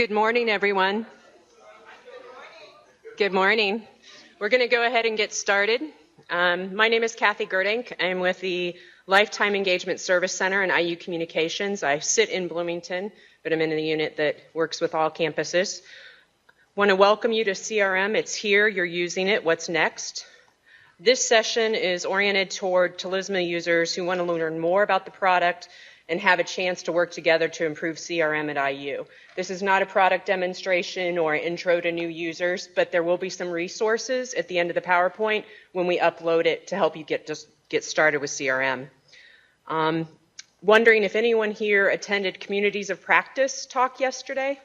Good morning, everyone. Good morning. We're going to go ahead and get started. My name is Kathleen Gerdink. I'm with the Lifetime Engagement Service Center in IU Communications. I sit in Bloomington, but I'm in the unit that works with all campuses. Want to welcome you to CRM. It's here. You're using it. What's next? This session is oriented toward Talisma users who want to learn more about the product and have a chance to work together to improve CRM at IU. This is not a product demonstration or an intro to new users, but there will be some resources at the end of the PowerPoint when we upload it to help you get started with CRM. Wondering if anyone here attended Communities of Practice talk yesterday?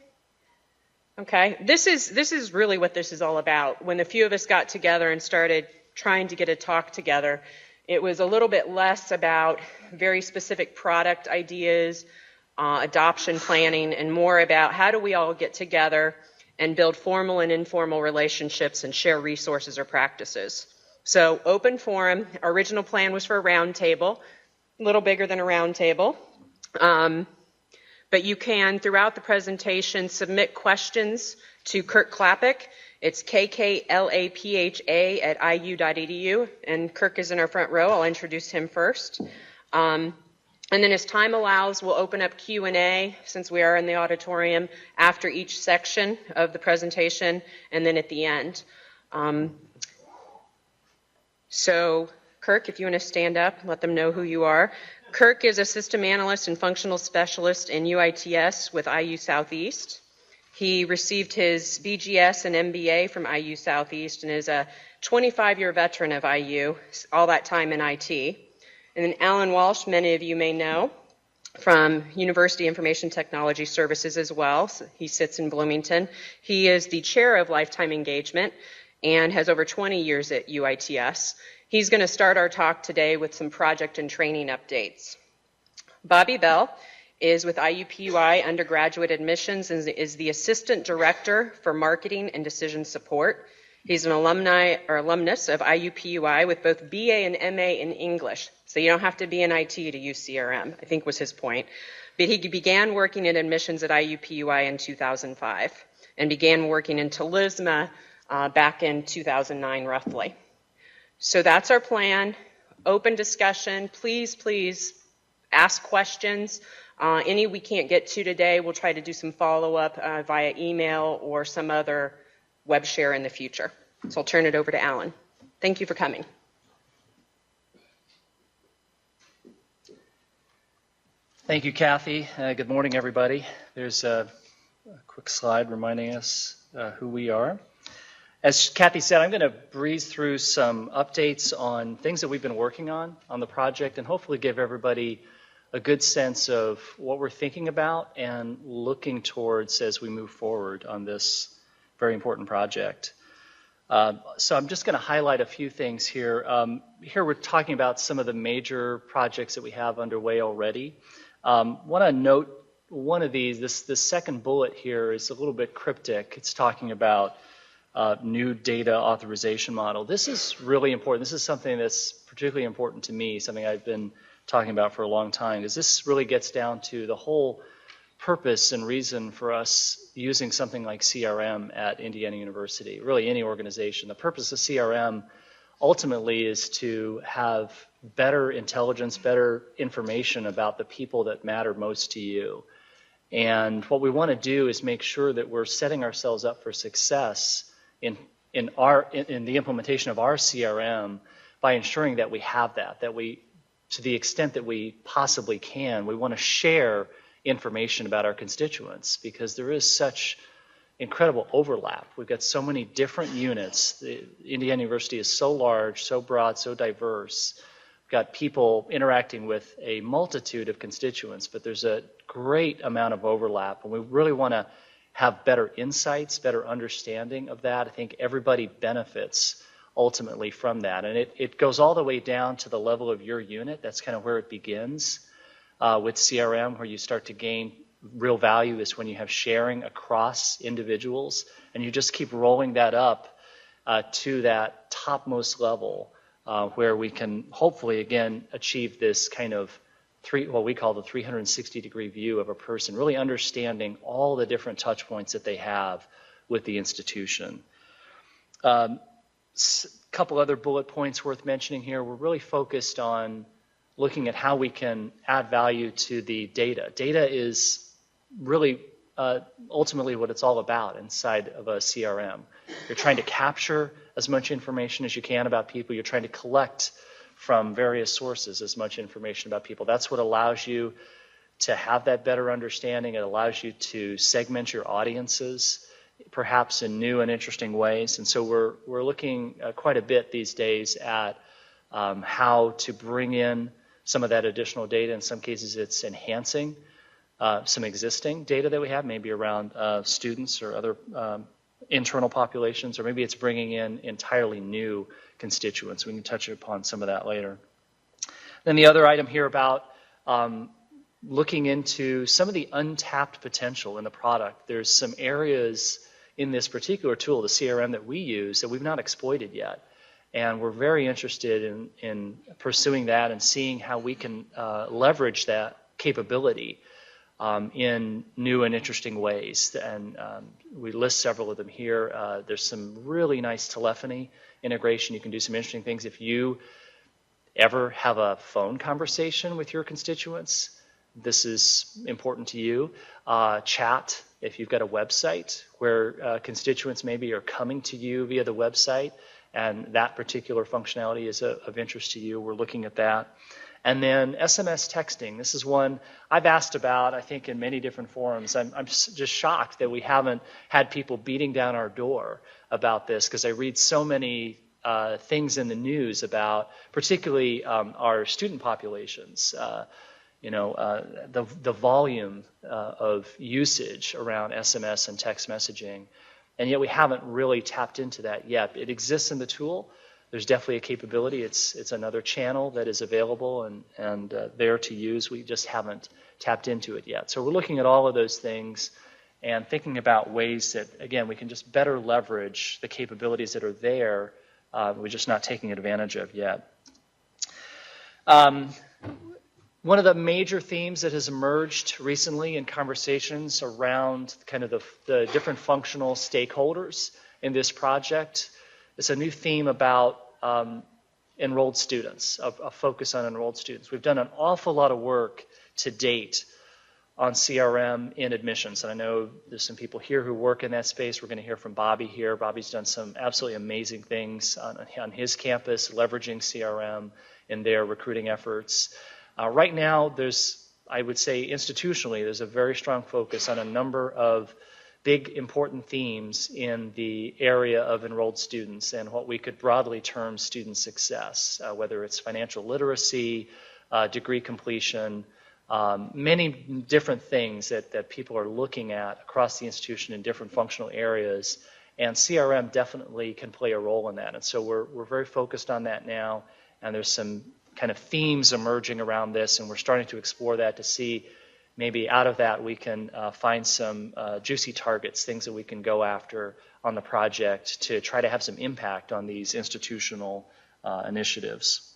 Okay, this is really what this is all about. When a few of us got together and started trying to get a talk together, it was a little bit less about very specific product ideas, adoption planning, and more about how do we all get together and build formal and informal relationships and share resources or practices. So open forum. Our original plan was for a round table, a little bigger than a round table. But you can, throughout the presentation, submit questions to Kirk Klaphaak. It's KKLAPHA at iu.edu, and Kirk is in our front row. I'll introduce him first. And then as time allows, we'll open up Q&A, since we are in the auditorium, after each section of the presentation, and then at the end. So, Kirk, if you want to stand up, let them know who you are. Kirk is a system analyst and functional specialist in UITS with IU Southeast. He received his BGS and MBA from IU Southeast and is a 25-year veteran of IU, all that time in IT. And then Alan Walsh, many of you may know, from University Information Technology Services as well. So he sits in Bloomington. He is the chair of Lifetime Engagement and has over 20 years at UITS. He's going to start our talk today with some project and training updates. Bobby Bell is with IUPUI Undergraduate Admissions and is the Assistant Director for Marketing and Decision Support. He's an alumnus of IUPUI with both BA and MA in English. So you don't have to be in IT to use CRM, I think was his point. But he began working in admissions at IUPUI in 2005 and began working in Talisma back in 2009 roughly. So that's our plan. Open discussion. Please ask questions. Any we can't get to today, we'll try to do some follow-up via email or some other web share in the future. So I'll turn it over to Alan. Thank you for coming. Thank you, Kathy. Good morning, everybody. There's a quick slide reminding us who we are. As Kathy said, I'm going to breeze through some updates on things that we've been working on the project and hopefully give everybody a good sense of what we're thinking about and looking towards as we move forward on this very important project. So I'm just going to highlight a few things here. Here we're talking about some of the major projects that we have underway already. Want to note one of these, this second bullet here is a little bit cryptic. It's talking about new data authorization model. This is really important. This is something that's particularly important to me, something I've been talking about for a long time, because this really gets down to the whole purpose and reason for us using something like CRM at Indiana University, really any organization. The purpose of CRM ultimately is to have better intelligence, better information about the people that matter most to you. And what we want to do is make sure that we're setting ourselves up for success in the implementation of our CRM by ensuring that we have that we, to the extent that we possibly can, we want to share information about our constituents because there is such incredible overlap. We've got so many different units. Indiana University is so large, so broad, so diverse. We've got people interacting with a multitude of constituents, but there's a great amount of overlap, and we really want to have better insights, better understanding of that. I think everybody benefits ultimately from that. And it goes all the way down to the level of your unit. That's kind of where it begins with CRM, where you start to gain real value is when you have sharing across individuals, and you just keep rolling that up to that topmost level where we can hopefully, again, achieve this kind of what we call the 360-degree view of a person, really understanding all the different touch points that they have with the institution. Couple other bullet points worth mentioning here. We're really focused on looking at how we can add value to the data. Data is really ultimately what it's all about inside of a CRM. You're trying to capture as much information as you can about people. You're trying to collect from various sources as much information about people. That's what allows you to have that better understanding. It allows you to segment your audiences, perhaps in new and interesting ways. And so we're looking quite a bit these days at how to bring in some of that additional data. In some cases, it's enhancing some existing data that we have, maybe around students or other internal populations, or maybe it's bringing in entirely new constituents. We can touch upon some of that later. Then the other item here about looking into some of the untapped potential in the product. There's some areas in this particular tool, the CRM that we use, that we've not exploited yet. And we're very interested in pursuing that and seeing how we can leverage that capability in new and interesting ways. And we list several of them here. There's some really nice telephony integration. You can do some interesting things. If you ever have a phone conversation with your constituents, this is important to you. Chat, if you've got a website where constituents maybe are coming to you via the website, and that particular functionality is of interest to you, we're looking at that. And then SMS texting. This is one I've asked about, I think, in many different forums. I'm just shocked that we haven't had people beating down our door about this, because I read so many things in the news about particularly our student populations. The volume of usage around SMS and text messaging, and yet we haven't really tapped into that yet. It exists in the tool. There's definitely a capability. It's another channel that is available and there to use. We just haven't tapped into it yet. So we're looking at all of those things and thinking about ways that, again, we can just better leverage the capabilities that are there. We're just not taking advantage of yet. One of the major themes that has emerged recently in conversations around kind of the different functional stakeholders in this project is a new theme about enrolled students, a focus on enrolled students. We've done an awful lot of work to date on CRM in admissions, and I know there's some people here who work in that space. We're going to hear from Bobby here. Bobby's done some absolutely amazing things on his campus, leveraging CRM in their recruiting efforts. Right now, I would say institutionally, there's a very strong focus on a number of big important themes in the area of enrolled students and what we could broadly term student success, whether it's financial literacy, degree completion, many different things that people are looking at across the institution in different functional areas, and CRM definitely can play a role in that. And so we're very focused on that now, and there's some kind of themes emerging around this, and we're starting to explore that to see maybe out of that we can find some juicy targets, things that we can go after on the project to try to have some impact on these institutional initiatives.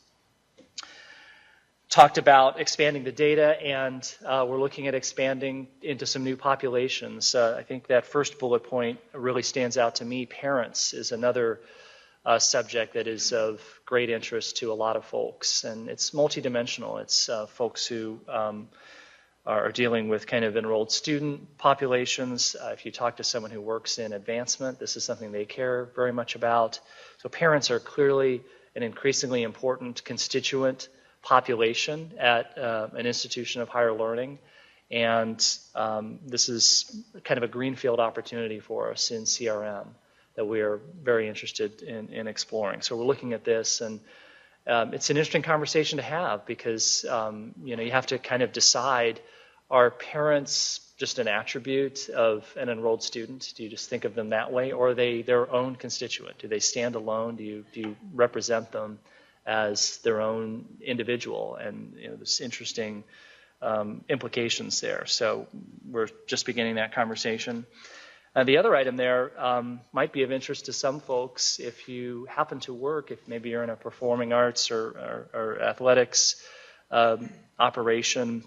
Talked about expanding the data, and we're looking at expanding into some new populations. I think that first bullet point really stands out to me. Parents is another subject that is of great interest to a lot of folks, and it's multidimensional. It's folks who are dealing with kind of enrolled student populations. If you talk to someone who works in advancement, this is something they care very much about. So parents are clearly an increasingly important constituent population at an institution of higher learning, and this is kind of a greenfield opportunity for us in CRM that we are very interested in exploring. So we're looking at this, and it's an interesting conversation to have because you have to kind of decide, are parents just an attribute of an enrolled student? Do you just think of them that way, or are they their own constituent? Do they stand alone? Do you represent them as their own individual? And there's interesting implications there. So we're just beginning that conversation. The other item there might be of interest to some folks if you happen to work, if maybe you're in a performing arts or athletics operation,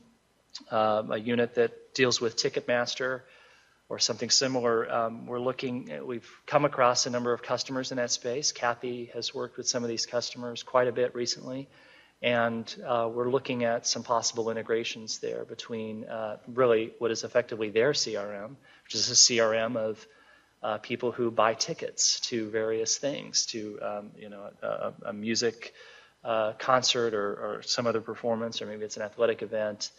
a unit that deals with Ticketmaster or something similar. We've come across a number of customers in that space. Kathy has worked with some of these customers quite a bit recently, and we're looking at some possible integrations there between really what is effectively their CRM, which is a CRM of people who buy tickets to various things, to a music concert or some other performance, or maybe it's an athletic event.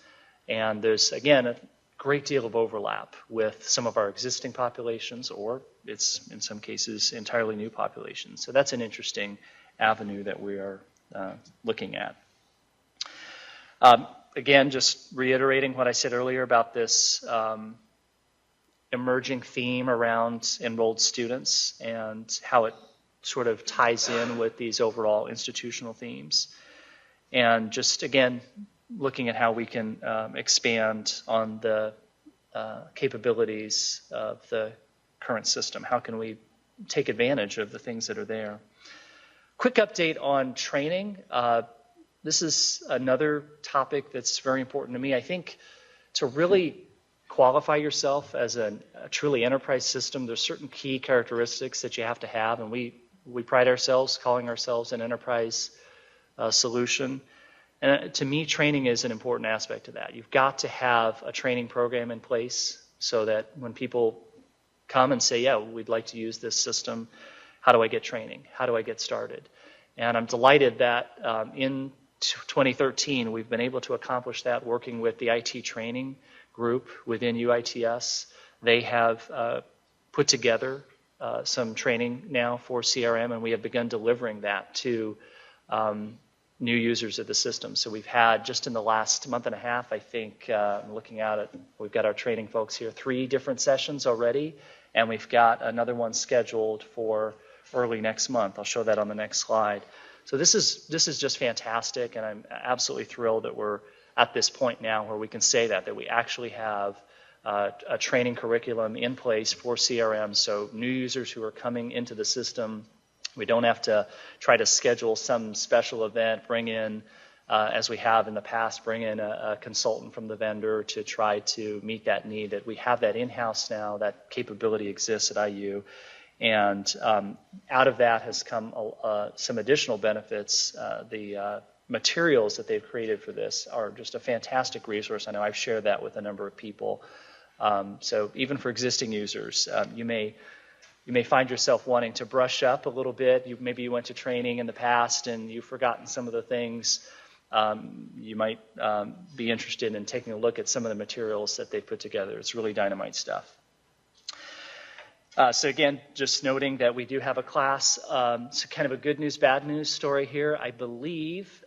And there's, again, a great deal of overlap with some of our existing populations, or it's, in some cases, entirely new populations. So that's an interesting avenue that we are looking at. Again, just reiterating what I said earlier about this emerging theme around enrolled students and how it sort of ties in with these overall institutional themes. And just, again, looking at how we can expand on the capabilities of the current system. How can we take advantage of the things that are there? Quick update on training. This is another topic that's very important to me. I think to really qualify yourself as a truly enterprise system, there's certain key characteristics that you have to have, and we pride ourselves calling ourselves an enterprise solution. And to me, training is an important aspect of that. You've got to have a training program in place so that when people come and say, yeah, we'd like to use this system, how do I get training? How do I get started? And I'm delighted that in 2013, we've been able to accomplish that working with the IT training group within UITS. They have put together some training now for CRM, and we have begun delivering that to new users of the system. So we've had, just in the last month and a half, I think, I'm looking at it, we've got our training folks here, 3 different sessions already, and we've got another one scheduled for early next month. I'll show that on the next slide. So this is just fantastic, and I'm absolutely thrilled that we're at this point now where we can say that we actually have a training curriculum in place for CRM. So new users who are coming into the system, we don't have to try to schedule some special event, bring in, as we have in the past, bring in a consultant from the vendor to try to meet that need. That we have that in-house now, that capability exists at IU. And out of that has come some additional benefits. The materials that they've created for this are just a fantastic resource. I know I've shared that with a number of people. So even for existing users, you may find yourself wanting to brush up a little bit. Maybe you went to training in the past and you've forgotten some of the things. You might be interested in taking a look at some of the materials that they've put together. It's really dynamite stuff. So again, just noting that we do have a class. So kind of a good news, bad news story here. I believe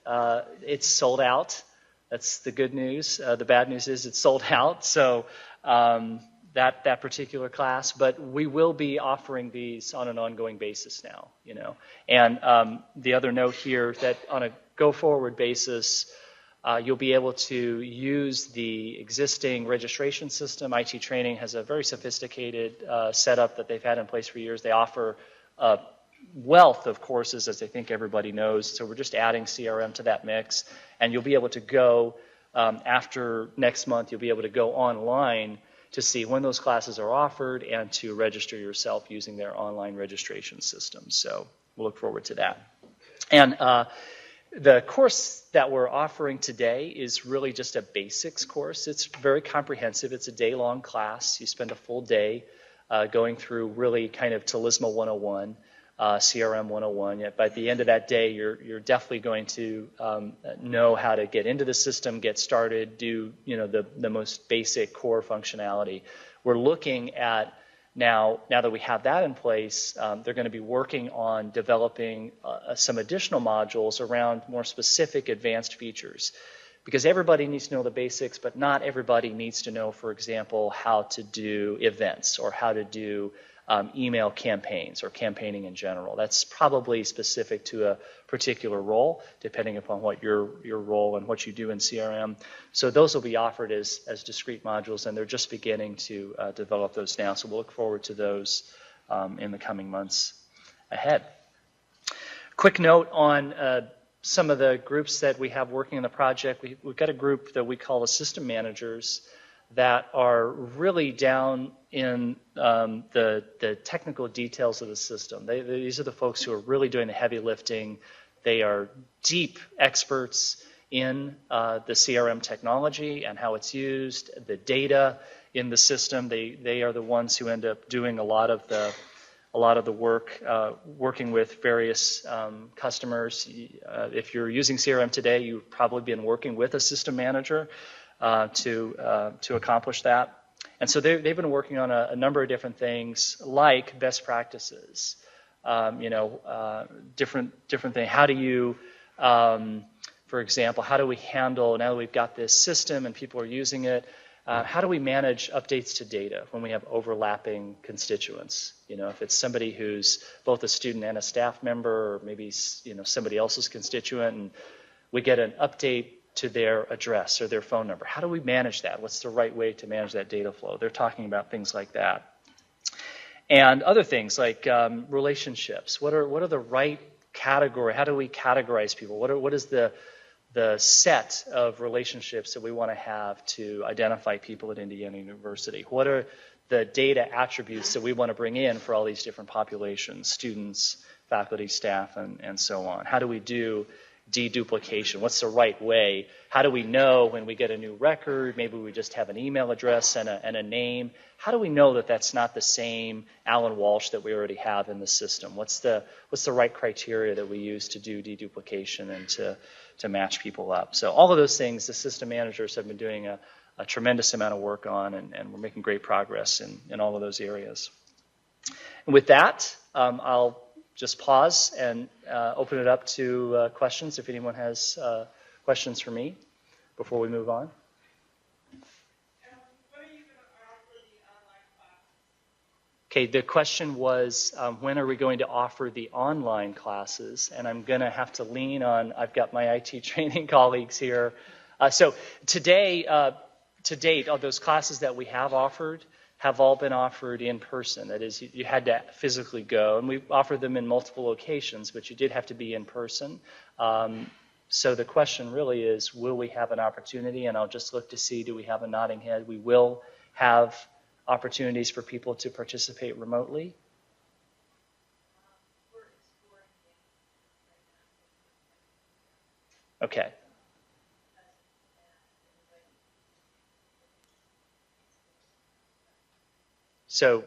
it's sold out. That's the good news. The bad news is it's sold out. So that particular class, but we will be offering these on an ongoing basis now, And the other note here that on a go-forward basis, you'll be able to use the existing registration system. IT Training has a very sophisticated setup that they've had in place for years. They offer a wealth of courses, as I think everybody knows. So we're just adding CRM to that mix. And you'll be able to go, after next month, you'll be able to go online to see when those classes are offered and to register yourself using their online registration system. So we'll look forward to that. And the course that we're offering today is really just a basics course. It's very comprehensive. It's a day-long class. You spend a full day going through really kind of Talisma 101, CRM 101. Yet by the end of that day, you're definitely going to know how to get into the system, get started, do the most basic core functionality. We're looking at now that we have that in place, they're going to be working on developing some additional modules around more specific advanced features. Because everybody needs to know the basics, but not everybody needs to know, for example, how to do events or how to do email campaigns or campaigning in general. That's probably specific to a particular role, depending upon what your role and what you do in CRM. So those will be offered as discrete modules, and they're just beginning to develop those now. So we'll look forward to those in the coming months ahead. Quick note on some of the groups that we have working in the project, we've got a group that we call the System Managers that are really down in the technical details of the system. These are the folks who are really doing the heavy lifting. They are deep experts in the CRM technology and how it's used, the data in the system. They are the ones who end up doing a lot of the work, working with various customers. If you're using CRM today, you've probably been working with a system manager to accomplish that. And so they've been working on a number of different things, like best practices. Different things. How do you, for example, how do we handle, now that we've got this system and people are using it, how do we manage updates to data when we have overlapping constituents? If it's somebody who's both a student and a staff member, or maybe somebody else's constituent, and we get an update to their address or their phone number. How do we manage that? What's the right way to manage that data flow? They're talking about things like that. And other things like relationships. What are the right category? How do we categorize people? What is the set of relationships that we want to have to identify people at Indiana University? What are the data attributes that we want to bring in for all these different populations, students, faculty, staff, and so on? How do we do deduplication? What's the right way? How do we know when we get a new record, maybe we just have an email address and a name? How do we know that that's not the same Alan Walsh that we already have in the system? What's the right criteria that we use to do deduplication and to match people up? So all of those things the system managers have been doing a tremendous amount of work on, and we're making great progress in all of those areas. And with that, I'll just pause and open it up to questions if anyone has questions for me before we move on. Okay, the question was, when are we going to offer the online classes? And I'm going to have to lean on, I've got my IT training colleagues here. So today, to date, all those classes that we have offered have all been offered in person. That is, you had to physically go, and we've offered them in multiple locations, but you did have to be in person. So the question really is, will we have an opportunity? And I'll just look to see, do we have a nodding head? We will have opportunities for people to participate remotely. Okay. So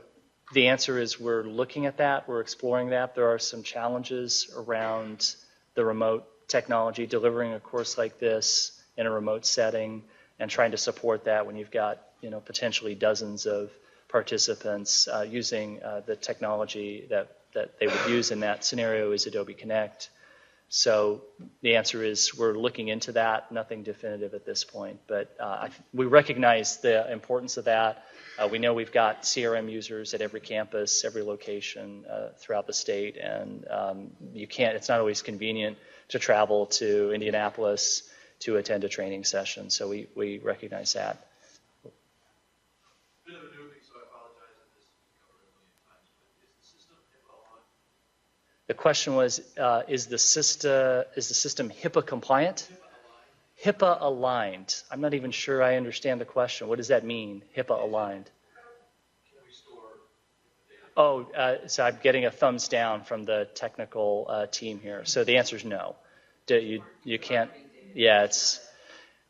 the answer is we're looking at that, we're exploring that. There are some challenges around the remote technology, delivering a course like this in a remote setting and trying to support that when you've got potentially dozens of participants using the technology that they would use in that scenario is Adobe Connect. So the answer is we're looking into that, nothing definitive at this point, but we recognize the importance of that. We know we've got CRM users at every campus, every location throughout the state, and it's not always convenient to travel to Indianapolis to attend a training session, so we recognize that. Bit of a newbie, so I apologize if this has been covered a million times, but is the system HIPAA on? The question was, is the system HIPAA compliant? HIPAA aligned. I'm not even sure I understand the question. What does that mean, HIPAA aligned? Can we store data? So I'm getting a thumbs down from the technical team here. So the answer is no. You can't. Yeah,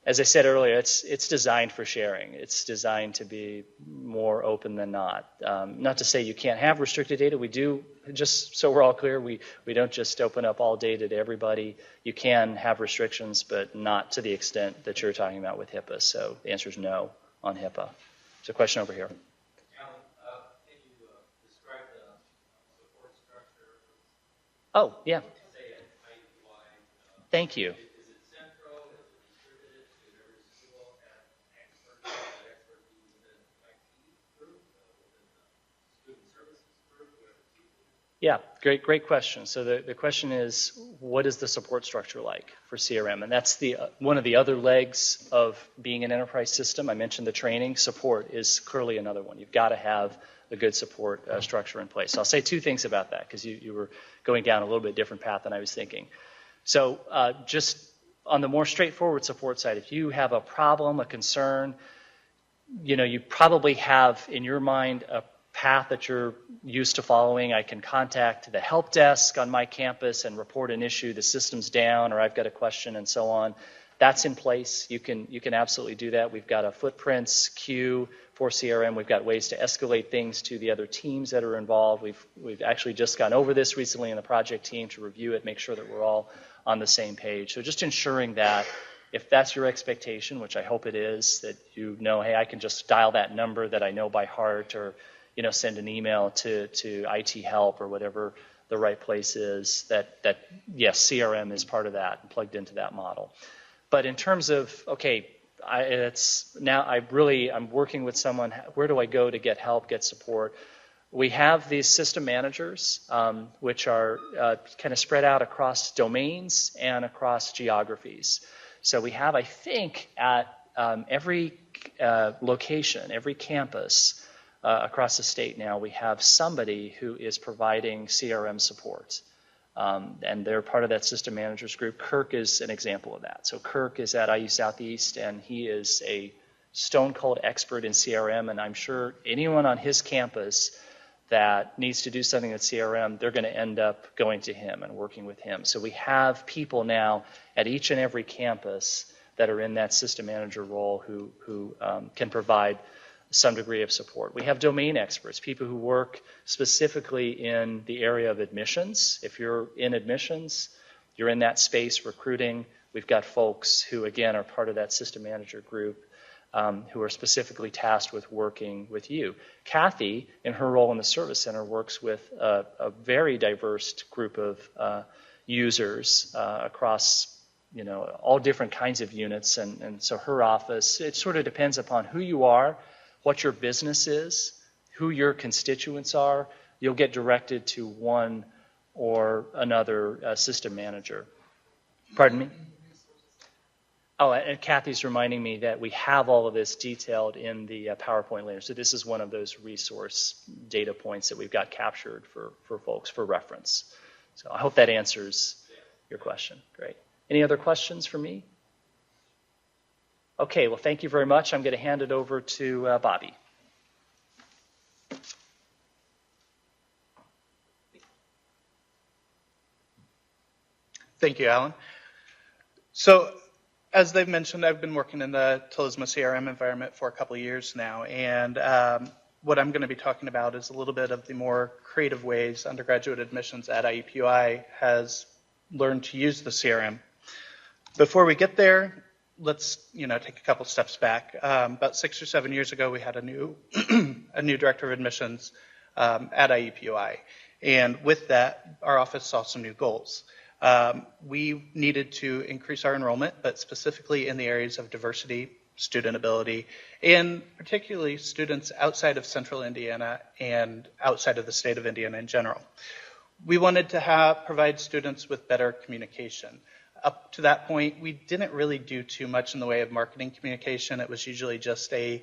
as I said earlier, it's designed for sharing. It's designed to be more open than not. Not to say you can't have restricted data. We do, just so we're all clear, we don't just open up all data to everybody. You can have restrictions, but not to the extent that you're talking about with HIPAA. So the answer is no on HIPAA. There's a question over here. Alan, can you describe the support structure? Oh, yeah. Say it height-wide. Thank you. Yeah, great question. So the question is, what is the support structure like for CRM? And that's one of the other legs of being an enterprise system. I mentioned the training. Support is clearly another one. You've got to have a good support structure in place. So I'll say two things about that because you were going down a little bit different path than I was thinking. So just on the more straightforward support side, if you have a problem, a concern, you probably have in your mind a path that you're used to following. I can contact the help desk on my campus and report an issue, the system's down, or I've got a question, and so on. That's in place. You can absolutely do that. We've got a footprints queue for CRM. We've got ways to escalate things to the other teams that are involved. We've actually just gone over this recently in the project team to review it, make sure that we're all on the same page. So just ensuring that if that's your expectation, which I hope it is, that hey, I can just dial that number that I know by heart, or send an email to IT help or whatever the right place is, that yes, CRM is part of that and plugged into that model. But in terms of, okay, I'm working with someone, where do I go to get help, get support? We have these system managers, which are kind of spread out across domains and across geographies. So we have, I think, at every location, every campus across the state now, we have somebody who is providing CRM support. And they're part of that system managers group. Kirk is an example of that. So Kirk is at IU Southeast, and he is a stone cold expert in CRM, and I'm sure anyone on his campus that needs to do something with CRM, they're going to end up going to him and working with him. So we have people now at each and every campus that are in that system manager role who can provide some degree of support. We have domain experts, people who work specifically in the area of admissions. If you're in admissions, you're in that space recruiting. We've got folks who, again, are part of that system manager group who are specifically tasked with working with you. Kathy, in her role in the service center, works with a very diverse group of users across all different kinds of units. And so her office, it sort of depends upon who you are, what your business is, who your constituents are. You'll get directed to one or another system manager. Pardon me? Oh, and Kathy's reminding me that we have all of this detailed in the PowerPoint later. So this is one of those resource data points that we've got captured for folks for reference. So I hope that answers your question. Great. Any other questions for me? Okay, well, thank you very much. I'm going to hand it over to Bobby. Thank you, Alan. So, as they've mentioned, I've been working in the Talisma CRM environment for a couple of years now, and what I'm going to be talking about is a little bit of the more creative ways undergraduate admissions at IUPUI has learned to use the CRM. Before we get there, let's take a couple steps back. About 6 or 7 years ago, we had a new director of admissions at IUPUI, and with that, our office saw some new goals. We needed to increase our enrollment, but specifically in the areas of diversity, student ability, and particularly students outside of central Indiana and outside of the state of Indiana in general. We wanted to provide students with better communication. Up to that point, we didn't really do too much in the way of marketing communication. It was usually just a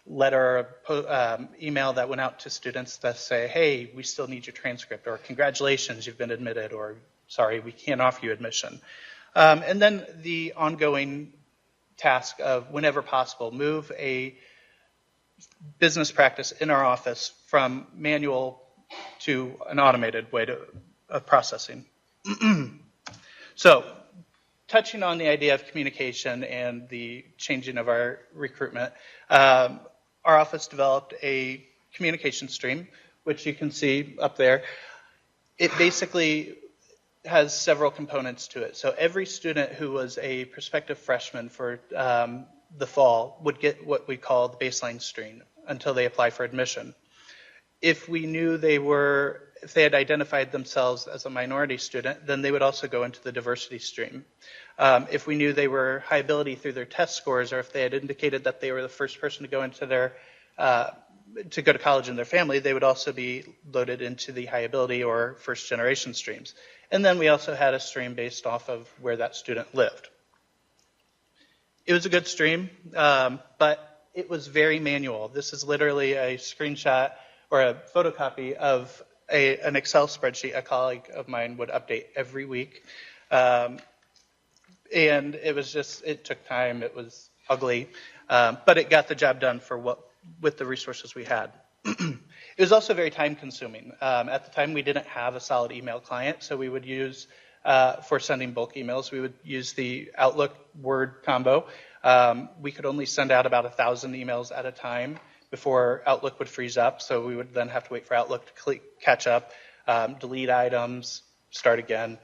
letter or email that went out to students that say, hey, we still need your transcript, or congratulations, you've been admitted, or sorry, we can't offer you admission. And then the ongoing task of, whenever possible, move a business practice in our office from manual to an automated way of processing. So, touching on the idea of communication and the changing of our recruitment, our office developed a communication stream, which you can see up there. It basically has several components to it. So every student who was a prospective freshman for the fall would get what we call the baseline stream until they apply for admission. If we knew if they had identified themselves as a minority student, then they would also go into the diversity stream. If we knew they were high ability through their test scores, or if they had indicated that they were the first person to go into to go to college in their family, they would also be loaded into the high ability or first generation streams. And then we also had a stream based off of where that student lived. It was a good stream, but it was very manual. This is literally a screenshot or a photocopy of an Excel spreadsheet a colleague of mine would update every week. And it took time. It was ugly, but it got the job done with the resources we had. It was also very time consuming. At the time, we didn't have a solid email client, so we would use, for sending bulk emails, we would use the Outlook Word combo. We could only send out about 1,000 emails at a time before Outlook would freeze up, so we would then have to wait for Outlook to catch up, delete items, start again.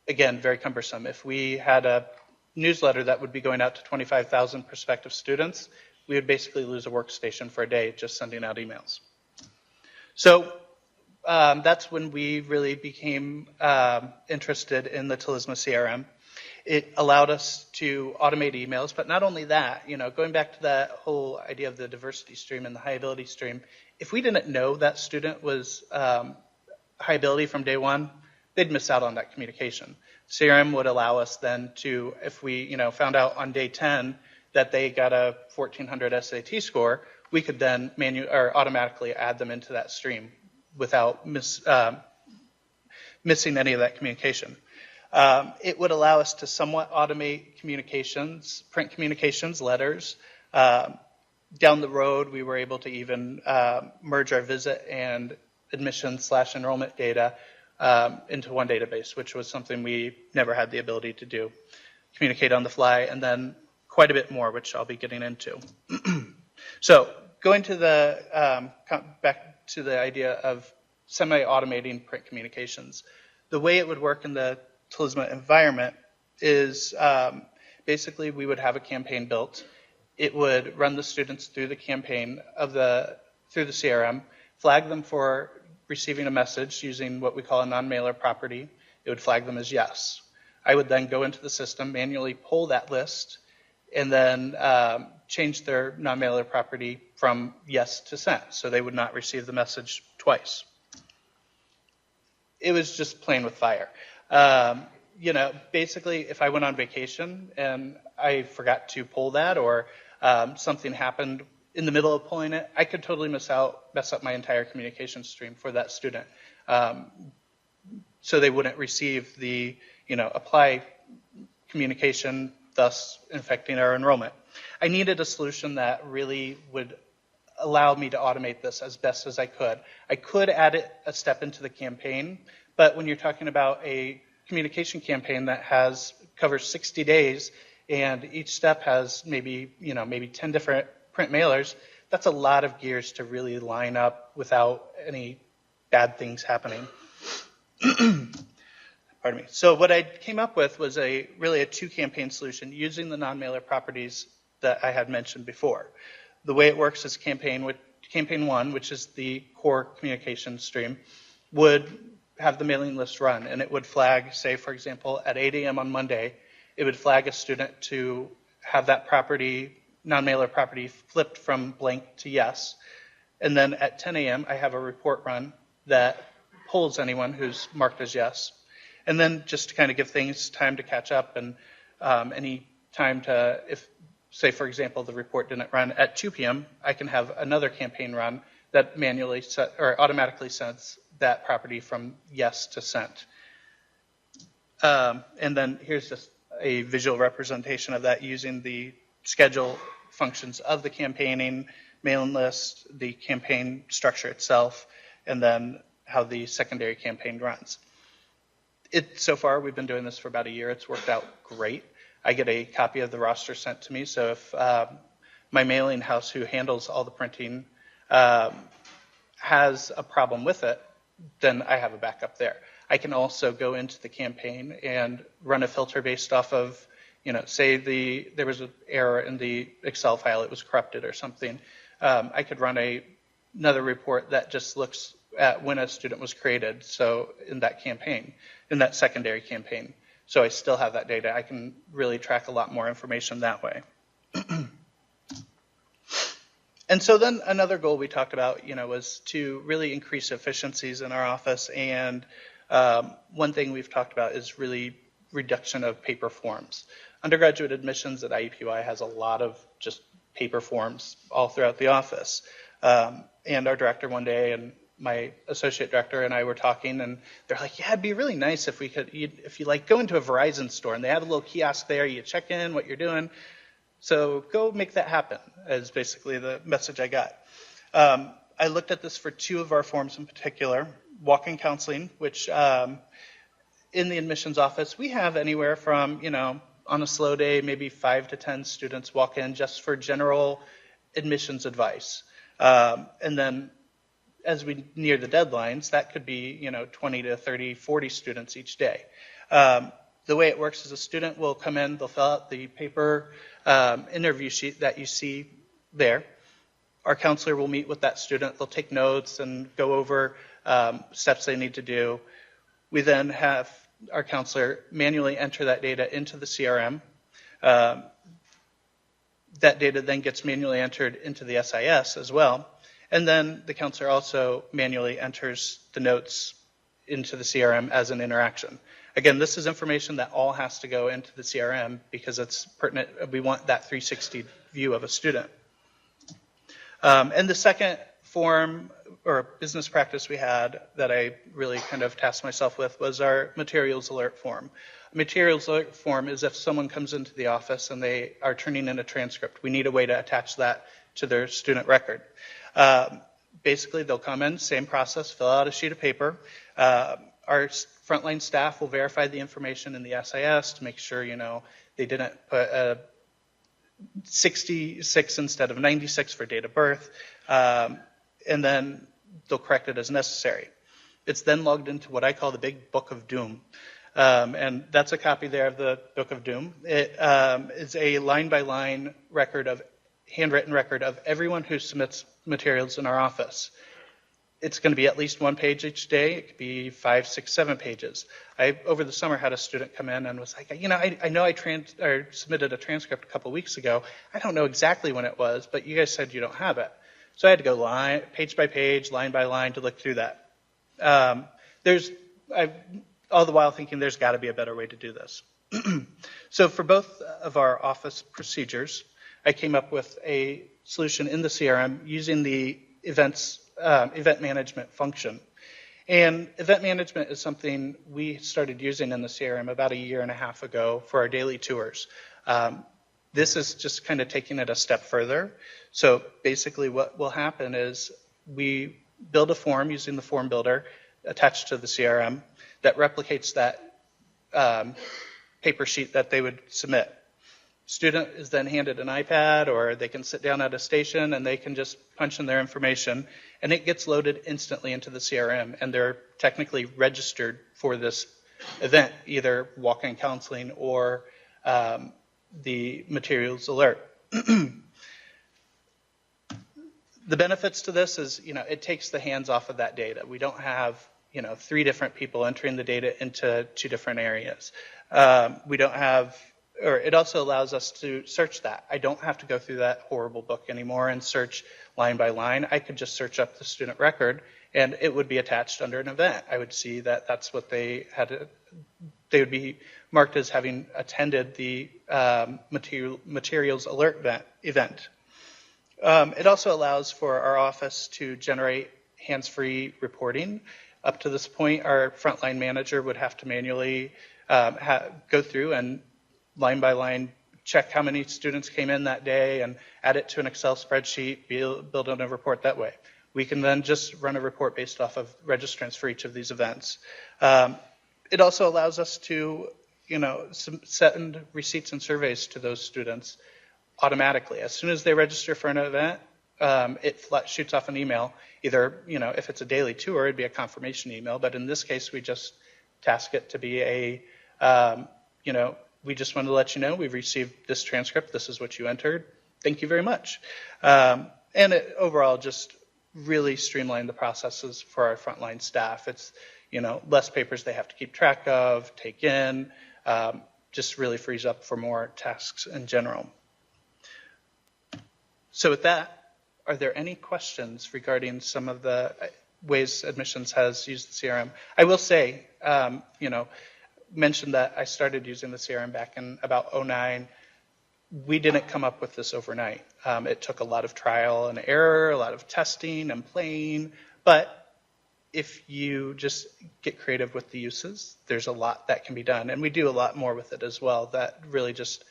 Again, very cumbersome. If we had a newsletter that would be going out to 25,000 prospective students, we would basically lose a workstation for a day just sending out emails. So that's when we really became interested in the Talisma CRM. It allowed us to automate emails, but not only that, going back to that whole idea of the diversity stream and the high ability stream, if we didn't know that student was high ability from day one, they'd miss out on that communication. CRM would allow us then to, if we found out on day 10 that they got a 1400 SAT score, we could then automatically add them into that stream without missing any of that communication. It would allow us to somewhat automate communications, print communications, letters. Down the road, we were able to even merge our visit and admission/enrollment data into one database, which was something we never had the ability to do. Communicate on the fly, and then quite a bit more, which I'll be getting into. So going to back to the idea of semi-automating print communications. The way it would work in the Talisma environment is basically we would have a campaign built. It would run the students through the campaign through the CRM, flag them for receiving a message using what we call a non-mailer property. It would flag them as yes. I would then go into the system, manually pull that list, and then change their non-mailer property from yes to sent, so they would not receive the message twice. It was just playing with fire. Basically, if I went on vacation and I forgot to pull that, or something happened in the middle of pulling it, I could totally mess up my entire communication stream for that student. So they wouldn't receive the, apply communication, thus infecting our enrollment. I needed a solution that really would allow me to automate this as best as I could. I could add a step into the campaign, but when you're talking about a communication campaign that covers 60 days, and each step has maybe 10 different print mailers, that's a lot of gears to really line up without any bad things happening. Pardon me. So what I came up with was really a two-campaign solution using the non-mailer properties that I had mentioned before. The way it works is campaign 1, which is the core communication stream, would have the mailing list run, and it would flag, say, for example, at 8 a.m. on Monday, it would flag a student to have that property, non-mailer property, flipped from blank to yes. And then at 10 a.m., I have a report run that pulls anyone who's marked as yes. And then just to kind of give things time to catch up, and any time to, if, say, for example, the report didn't run at 2 p.m., I can have another campaign run that manually automatically sends that property from yes to sent. And then here's just a visual representation of that using the schedule functions of the campaigning, mailing list, the campaign structure itself, and then how the secondary campaign runs. So far, we've been doing this for about a year. It's worked out great. I get a copy of the roster sent to me, so if my mailing house who handles all the printing has a problem with it, then I have a backup there. I can also go into the campaign and run a filter based off of, say there was an error in the Excel file, it was corrupted or something. I could run another report that just looks at when a student was created, so in that campaign, in that secondary campaign. So I still have that data. I can really track a lot more information that way. And so then another goal we talked about, was to really increase efficiencies in our office. And one thing we've talked about is really reduction of paper forms. Undergraduate admissions at IUPUI has a lot of just paper forms all throughout the office. And our director one day, and my associate director and I were talking, and they're like, yeah, it'd be really nice if we could, if you like go into a Verizon store and they have a little kiosk there, you check in what you're doing. So go make that happen, is basically the message I got. I looked at this for 2 of our forms in particular. Walk-in counseling, which in the admissions office, we have anywhere from, on a slow day, maybe 5 to 10 students walk in just for general admissions advice. And then as we near the deadlines, that could be, 20 to 30, 40 students each day. The way it works is a student will come in, they'll fill out the paper interview sheet that you see there. Our counselor will meet with that student. They'll take notes and go over steps they need to do. We then have our counselor manually enter that data into the CRM. That data then gets manually entered into the SIS as well. And then the counselor also manually enters the notes into the CRM as an interaction. Again, this is information that all has to go into the CRM because it's pertinent. We want that 360 view of a student. And the second form or business practice we had that I really kind of tasked myself with was our materials alert form. A materials alert form is if someone comes into the office and they are turning in a transcript. We need a way to attach that to their student record. Basically, they'll come in, same process, fill out a sheet of paper. Our frontline staff will verify the information in the SIS to make sure, they didn't put 66 instead of 96 for date of birth, and then they'll correct it as necessary. It's then logged into what I call the big book of doom, and that's a copy there of the book of doom. It is a line-by-line handwritten record of everyone who submits materials in our office. It's going to be at least 1 page each day. It could be 5, 6, 7 pages. I, over the summer, had a student come in and was like, I know I submitted a transcript a couple weeks ago. I don't know exactly when it was, but you guys said you don't have it. So I had to go page by page, line by line to look through that. All the while thinking there's got to be a better way to do this. So for both of our office procedures, I came up with a solution in the CRM using the event management function. And event management is something we started using in the CRM about 1.5 years ago for our daily tours. This is just kind of taking it a step further. So basically what will happen is we build a form using the form builder attached to the CRM that replicates that paper sheet that they would submit. Student is then handed an iPad, or they can sit down at a station and they can just punch in their information, and it gets loaded instantly into the CRM, and they're technically registered for this event, either walk-in counseling or the materials alert. The benefits to this is, it takes the hands off of that data. We don't have, 3 different people entering the data into 2 different areas. We don't have, or it also allows us to search that. I don't have to go through that horrible book anymore and search line by line. I could just search up the student record and it would be attached under an event. I would see that that's what they had. They would be marked as having attended the materials alert event. It also allows for our office to generate hands-free reporting. Up to this point, our frontline manager would have to manually go through and line by line check how many students came in that day and add it to an Excel spreadsheet, build on a report that way. We can then just run a report based off of registrants for each of these events. It also allows us to, send receipts and surveys to those students automatically. As soon as they register for an event, it shoots off an email. Either, if it's a daily tour, it'd be a confirmation email. But in this case, we just task it to be a, we just want to let you know we've received this transcript. This is what you entered. Thank you very much. And it overall just really streamlined the processes for our frontline staff. It's, less papers they have to keep track of, take in, just really frees up for more tasks in general. So with that, are there any questions regarding some of the ways admissions has used the CRM? I will say, mentioned that I started using the CRM back in about 2009. We didn't come up with this overnight. It took a lot of trial and error, a lot of testing and playing, but if you just get creative with the uses, there's a lot that can be done. And we do a lot more with it as well that really just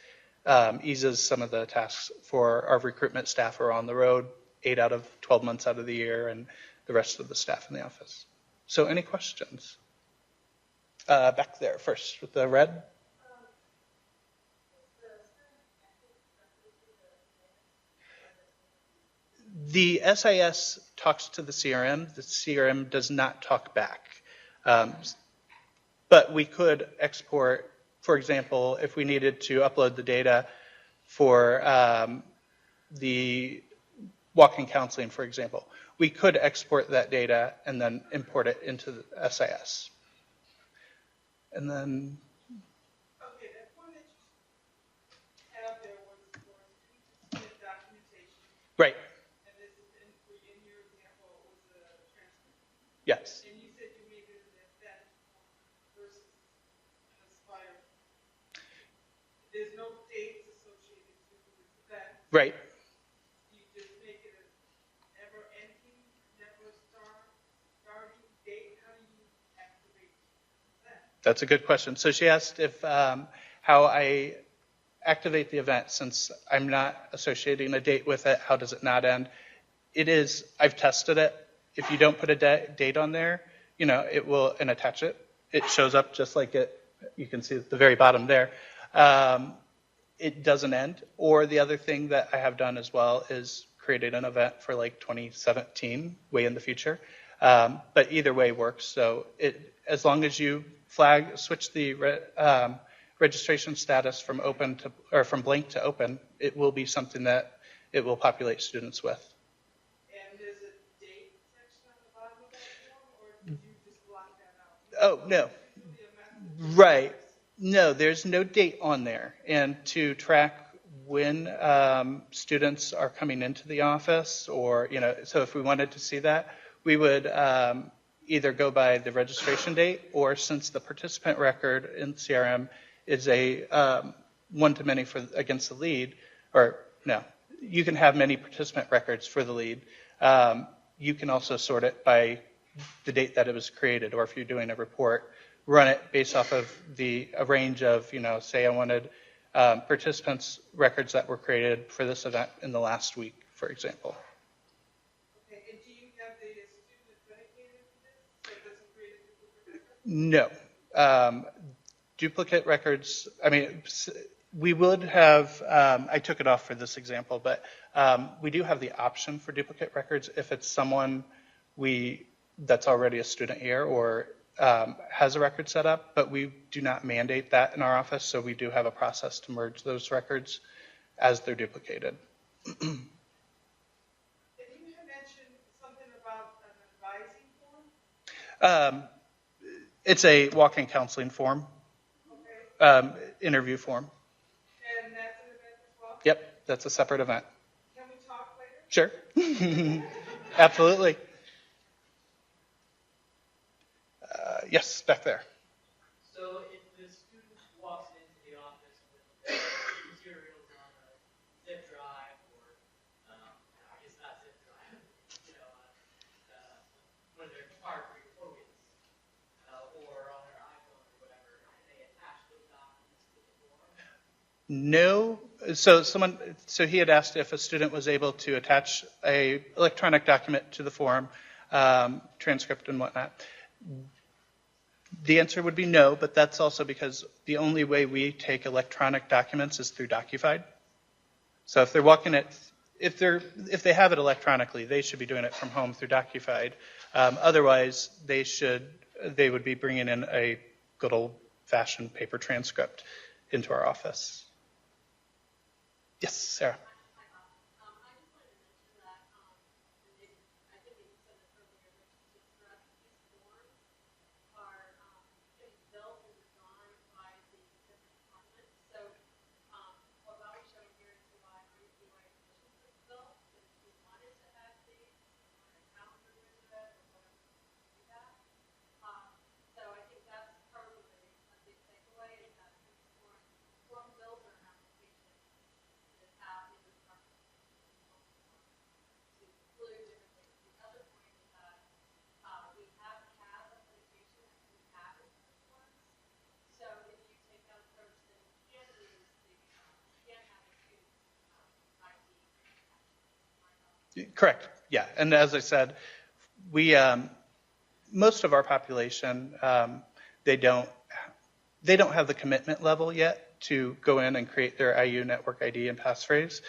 eases some of the tasks for our recruitment staff who are on the road 8 out of 12 months out of the year and the rest of the staff in the office. So any questions? Back there first with the red. The SIS talks to the CRM. The CRM does not talk back. But we could export, for example, if we needed to upload the data for the walk-in counseling, for example, we could export that data and then import it into the SIS. And then... Okay, that one that you have there was for student documentation. Right. And this is in your example, it was a transcript. Yes. And you said you made it an event versus an aspire. There's no dates associated to this event. Right. You just make it an ever-ending, never starting date. How do you activate that? That's a good question. So she asked if how I activate the event. Since I'm not associating a date with it, how does it not end? It is, I've tested it. If you don't put a date on there, it will, and attach it, it shows up just like it, you can see at the very bottom there. It doesn't end. Or the other thing that I have done as well is created an event for like 2017, way in the future. But either way works. So as long as you switch the registration status from open to, or from blank to open, it will be something that it will populate students with. And there's a date section on the bottom of that form, or did you just block that out? Oh, no. Right. No, there's no date on there. And to track when students are coming into the office, or, so if we wanted to see that, we would either go by the registration date, or since the participant record in CRM is a one-to-many against the lead, or no, you can have many participant records for the lead. You can also sort it by the date that it was created, or if you're doing a report, run it based off of a range of, say I wanted participants records that were created for this event in the last week, for example. Okay, and do you have the student dedicated to this, so it doesn't create a duplicate record? No. Duplicate records, we would have, I took it off for this example, but we do have the option for duplicate records if it's someone that's already a student here or has a record set up, but we do not mandate that in our office, so we do have a process to merge those records as they're duplicated. And you had mentioned something about an advising form? It's a walk-in counseling form, Okay. interview form. And that's an event as well? Yep, that's a separate event. Can we talk later? Sure. Absolutely. Yes, back there. So if the student walks into the office with materials on a zip drive, or I guess not zip drive, one of their smart tokens, or on their iPhone or whatever, and they attach those documents to the form? No. So he had asked if a student was able to attach a electronic document to the form, transcript and whatnot. The answer would be no, but that's also because the only way we take electronic documents is through DocuFied. So if they're walking it, if they have it electronically, they should be doing it from home through DocuFied. Otherwise, they would be bringing in a good old-fashioned paper transcript into our office. Yes, Sarah. Correct. Yeah. And as I said, we most of our population they don't have the commitment level yet to go in and create their IU network ID and passphrase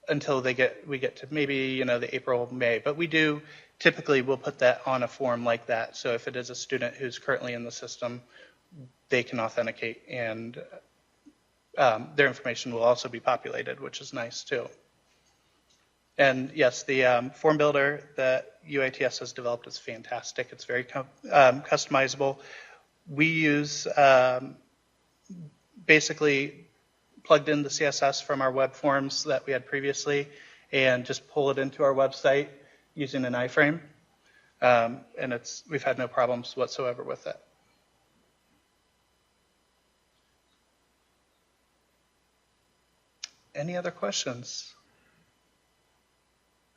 until we get to maybe the April, May. But we do typically we'll put that on a form like that. So if it is a student who's currently in the system, they can authenticate, and their information will also be populated, which is nice too. And yes, the form builder that UITS has developed is fantastic. It's very customizable. We use basically plugged in the CSS from our web forms that we had previously and just pull it into our website using an iframe. And we've had no problems whatsoever with that. Any other questions?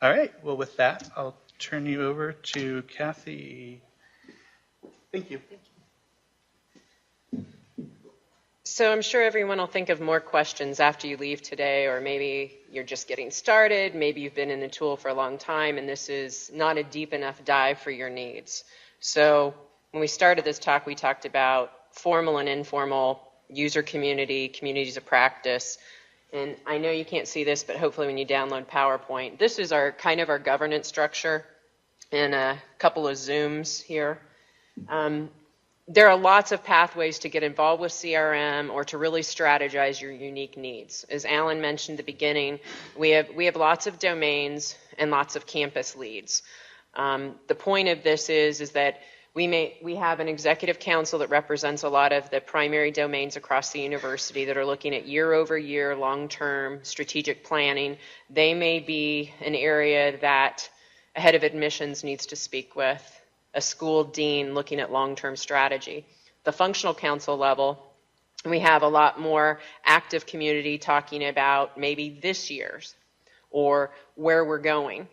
All right. Well, with that, I'll turn you over to Kathy. Thank you. So I'm sure everyone will think of more questions after you leave today, or maybe you're just getting started, maybe you've been in the tool for a long time and this is not a deep enough dive for your needs. So when we started this talk, we talked about formal and informal user community, communities of practice. And I know you can't see this, but hopefully when you download PowerPoint, this is our kind of our governance structure and a couple of zooms here. There are lots of pathways to get involved with CRM or to really strategize your unique needs. As Alan mentioned at the beginning, we have lots of domains and lots of campus leads. The point of this is that we have an executive council that represents a lot of the primary domains across the university that are looking at year-over-year, long-term strategic planning. They may be an area that a head of admissions needs to speak with, a school dean looking at long-term strategy. The functional council level, we have a lot more active community talking about maybe this year's or where we're going.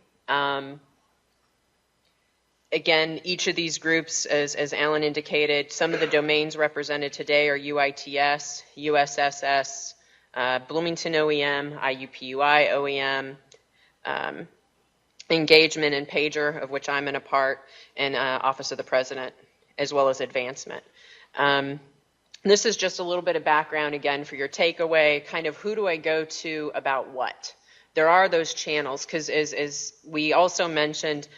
Again, each of these groups, as Alan indicated, some of the domains represented today are UITS, USSS, Bloomington OEM, IUPUI OEM, Engagement and Pager, of which I'm in a part, and Office of the President, as well as Advancement. This is just a little bit of background, again, for your takeaway, kind of who do I go to about what? There are those channels, because as we also mentioned,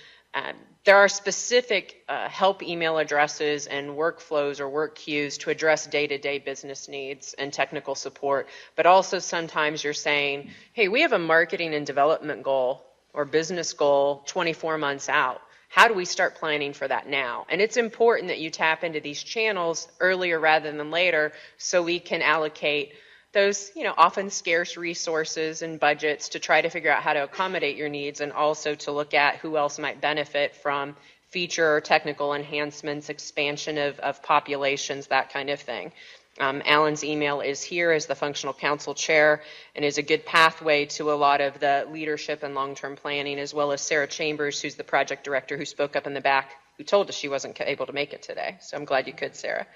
there are specific help email addresses and workflows or work queues to address day-to-day business needs and technical support, but also sometimes you're saying, hey, we have a marketing and development goal or business goal 24 months out. How do we start planning for that now? And it's important that you tap into these channels earlier rather than later so we can allocate those, often scarce resources and budgets to try to figure out how to accommodate your needs, and also to look at who else might benefit from feature or technical enhancements, expansion of populations, that kind of thing. Alan's email is here as the functional council chair and is a good pathway to a lot of the leadership and long-term planning, as well as Sarah Chambers, who's the project director who spoke up in the back, who told us she wasn't able to make it today. So I'm glad you could, Sarah.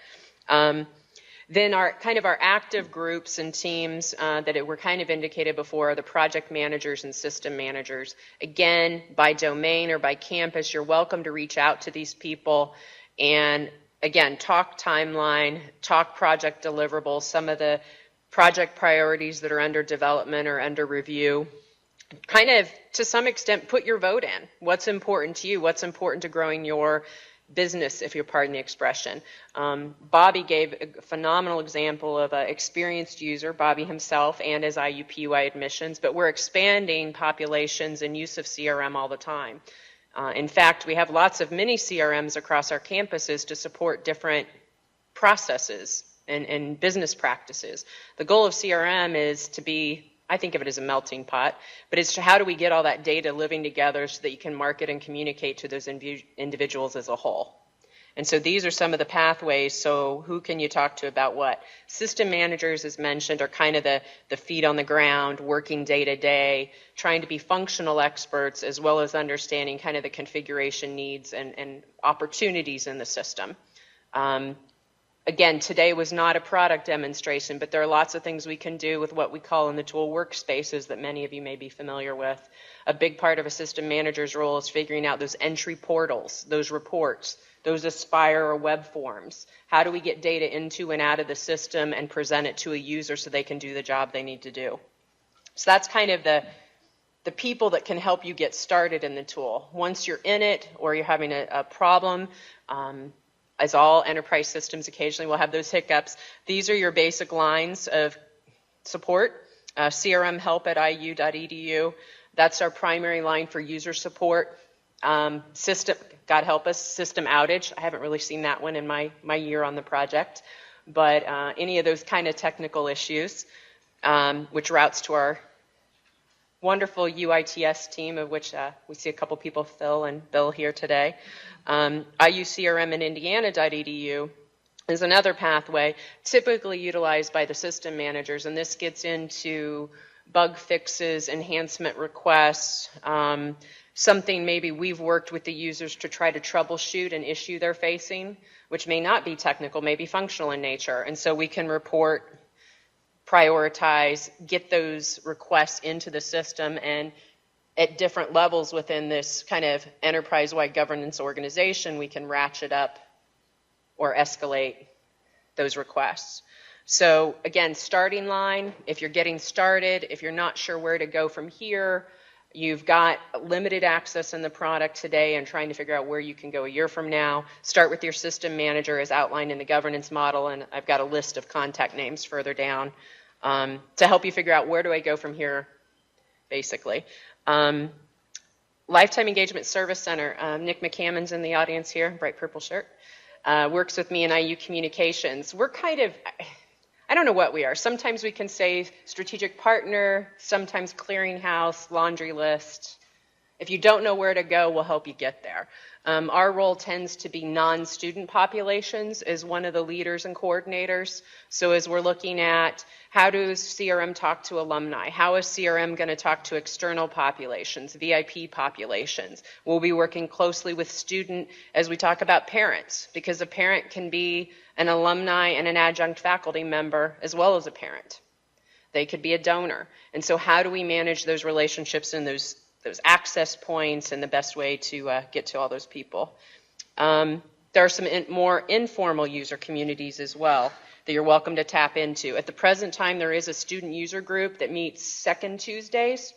Then our active groups and teams that were kind of indicated before are the project managers and system managers. Again, by domain or by campus, you're welcome to reach out to these people and, again, talk timeline, talk project deliverables, some of the project priorities that are under development or under review. Kind of, to some extent, put your vote in. What's important to you? What's important to growing your business, if you'll pardon the expression. Bobby gave a phenomenal example of an experienced user, Bobby himself, and his IUPUI admissions, but we're expanding populations and use of CRM all the time. In fact, we have lots of mini CRMs across our campuses to support different processes and business practices. The goal of CRM is to be, I think of it as a melting pot, but it's how do we get all that data living together so that you can market and communicate to those individuals as a whole. And so these are some of the pathways. So who can you talk to about what? System managers, as mentioned, are kind of the feet on the ground, working day to day, trying to be functional experts, as well as understanding kind of the configuration needs and opportunities in the system. Again, today was not a product demonstration, but there are lots of things we can do with what we call in the tool workspaces that many of you may be familiar with. A big part of a system manager's role is figuring out those entry portals, those reports, those Aspire or web forms. How do we get data into and out of the system and present it to a user so they can do the job they need to do? So that's kind of the people that can help you get started in the tool. Once you're in it or you're having a problem, as all enterprise systems occasionally will have those hiccups, these are your basic lines of support. CRM help at iu.edu. That's our primary line for user support. System, God help us, system outage. I haven't really seen that one in my year on the project. But any of those kind of technical issues, which routes to our wonderful UITS team, of which we see a couple people, Phil and Bill, here today. IUCRM and Indiana.edu is another pathway typically utilized by the system managers, and this gets into bug fixes, enhancement requests, something maybe we've worked with the users to try to troubleshoot an issue they're facing, which may not be technical, may be functional in nature, and so we can report, prioritize, get those requests into the system, and at different levels within this kind of enterprise-wide governance organization, we can ratchet up or escalate those requests. So again, starting line, if you're getting started, if you're not sure where to go from here, you've got limited access in the product today and trying to figure out where you can go a year from now, start with your system manager as outlined in the governance model, and I've got a list of contact names further down to help you figure out where do I go from here, basically. Lifetime Engagement Service Center, Nick McCammon's in the audience here, bright purple shirt, works with me in IU Communications. We're kind of, I don't know what we are. Sometimes we can say strategic partner, sometimes clearinghouse, laundry list. If you don't know where to go, we'll help you get there. Our role tends to be non-student populations as one of the leaders and coordinators. So as we're looking at how does CRM talk to alumni? How is CRM going to talk to external populations, VIP populations? We'll be working closely with student as we talk about parents, because a parent can be an alumni and an adjunct faculty member as well as a parent. They could be a donor. And so how do we manage those relationships and those access points and the best way to get to all those people? There are some more informal user communities as well that you're welcome to tap into. At the present time, there is a student user group that meets second Tuesdays.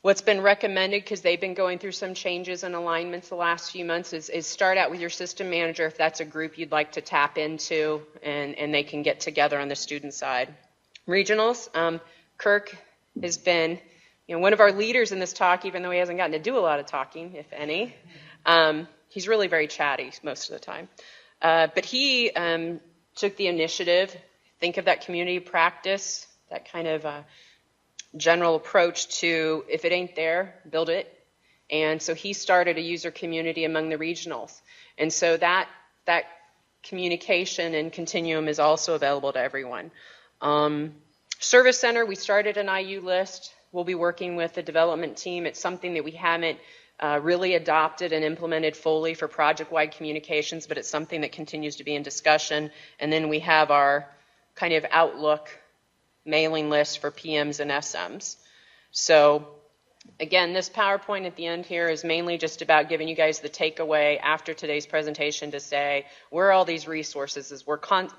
What's been recommended, because they've been going through some changes and alignments the last few months, is start out with your system manager if that's a group you'd like to tap into, and they can get together on the student side. Regionals, Kirk has been one of our leaders in this talk, even though he hasn't gotten to do a lot of talking, if any. He's really very chatty most of the time. But he took the initiative, think of that community practice, that kind of general approach to, if it ain't there, build it. And so he started a user community among the regionals. And so that communication and continuum is also available to everyone. Service Center, we started an IU list. We'll be working with the development team. It's something that we haven't really adopted and implemented fully for project-wide communications, but it's something that continues to be in discussion. And then we have our kind of Outlook mailing list for PMs and SMs. So again, this PowerPoint at the end here is mainly just about giving you guys the takeaway after today's presentation to say, where are all these resources?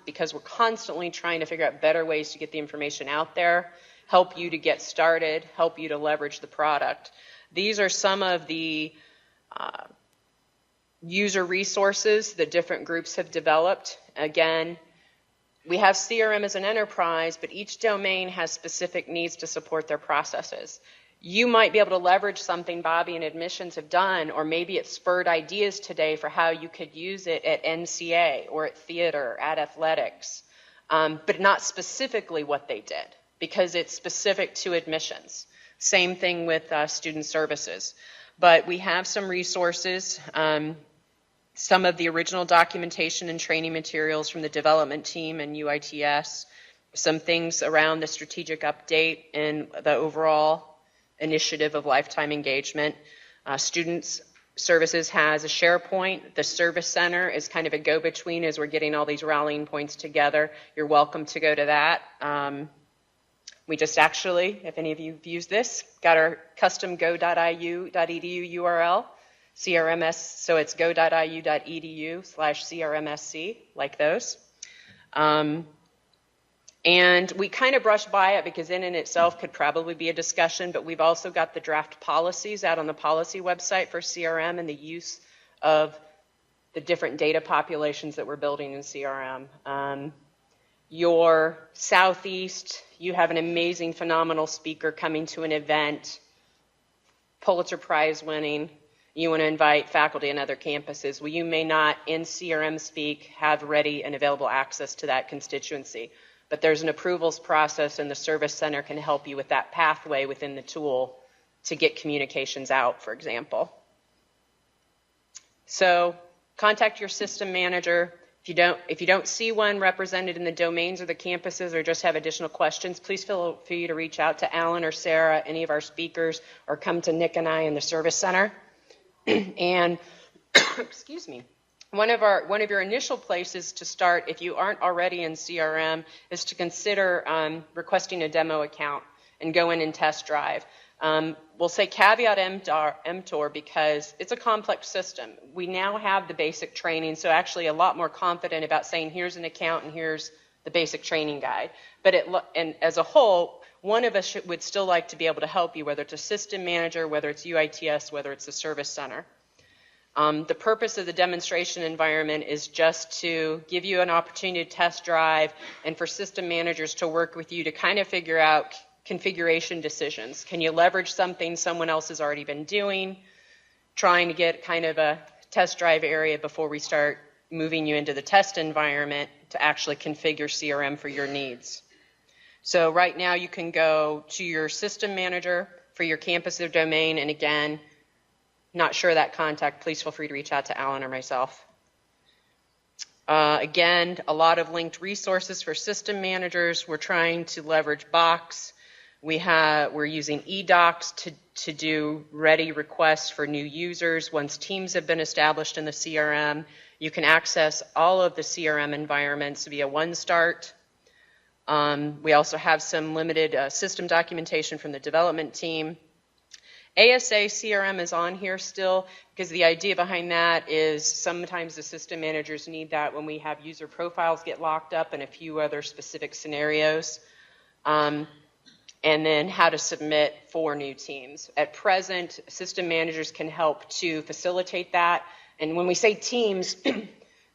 Because we're constantly trying to figure out better ways to get the information out there, help you to get started, help you to leverage the product. These are some of the user resources that different groups have developed. Again, we have CRM as an enterprise, but each domain has specific needs to support their processes. You might be able to leverage something Bobby and admissions have done, or maybe it spurred ideas today for how you could use it at NCA or at theater, at athletics, but not specifically what they did, because it's specific to admissions. Same thing with student services. But we have some resources, some of the original documentation and training materials from the development team and UITS, some things around the strategic update and the overall initiative of lifetime engagement. Students Services has a SharePoint. The Service Center is kind of a go-between as we're getting all these rallying points together. You're welcome to go to that. We just actually, if any of you have used this, got our custom go.iu.edu URL, CRMS, so it's go.iu.edu/CRMSC, like those. And we kind of brushed by it because in itself could probably be a discussion, but we've also got the draft policies out on the policy website for CRM and the use of the different data populations that we're building in CRM. Your Southeast, you have an amazing, phenomenal speaker coming to an event, Pulitzer Prize winning. You want to invite faculty and other campuses. Well, you may not, in CRM speak, have ready and available access to that constituency. But there's an approvals process, and the Service Center can help you with that pathway within the tool to get communications out, for example. So contact your system manager. If you don't see one represented in the domains or the campuses or just have additional questions, please feel free to reach out to Alan or Sarah, any of our speakers, or come to Nick and I in the Service Center. And, excuse me, one of your initial places to start, if you aren't already in CRM, is to consider requesting a demo account and go in and test drive. We'll say caveat emptor because it's a complex system. We now have the basic training, so actually a lot more confident about saying here's an account and here's the basic training guide. But and as a whole, one of us would still like to be able to help you, whether it's a system manager, whether it's UITS, whether it's the Service Center. The purpose of the demonstration environment is just to give you an opportunity to test drive and for system managers to work with you to kind of figure out configuration decisions. Can you leverage something someone else has already been doing? Trying to get kind of a test drive area before we start moving you into the test environment to actually configure CRM for your needs. So right now you can go to your system manager for your campus or domain, and again, not sure of that contact, please feel free to reach out to Alan or myself. Again, a lot of linked resources for system managers. We're trying to leverage Box. We're using eDocs to do ready requests for new users. Once teams have been established in the CRM, you can access all of the CRM environments via OneStart. We also have some limited system documentation from the development team. ASA CRM is on here still because the idea behind that is sometimes the system managers need that when we have user profiles get locked up and a few other specific scenarios. And then how to submit for new teams. At present, system managers can help to facilitate that. And when we say teams,